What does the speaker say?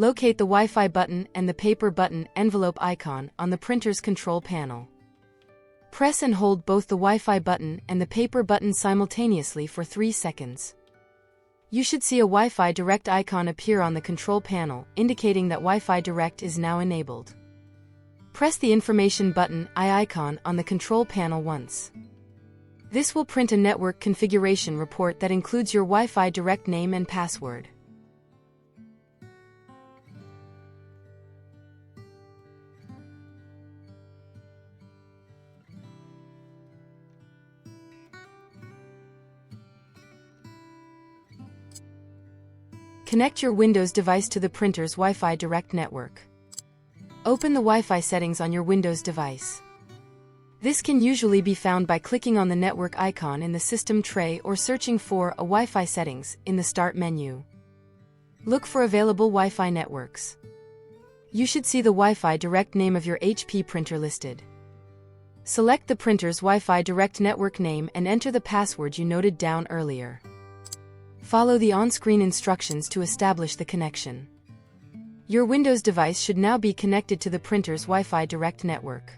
Locate the Wi-Fi button and the paper button envelope icon on the printer's control panel. Press and hold both the Wi-Fi button and the paper button simultaneously for 3 seconds. You should see a Wi-Fi Direct icon appear on the control panel, indicating that Wi-Fi Direct is now enabled. Press the information button icon on the control panel once. This will print a network configuration report that includes your Wi-Fi Direct name and password. Connect your Windows device to the printer's Wi-Fi Direct network. Open the Wi-Fi settings on your Windows device. This can usually be found by clicking on the network icon in the system tray or searching for a Wi-Fi settings in the Start menu. Look for available Wi-Fi networks. You should see the Wi-Fi Direct name of your HP printer listed. Select the printer's Wi-Fi Direct network name and enter the password you noted down earlier. Follow the on-screen instructions to establish the connection. Your Windows device should now be connected to the printer's Wi-Fi Direct network.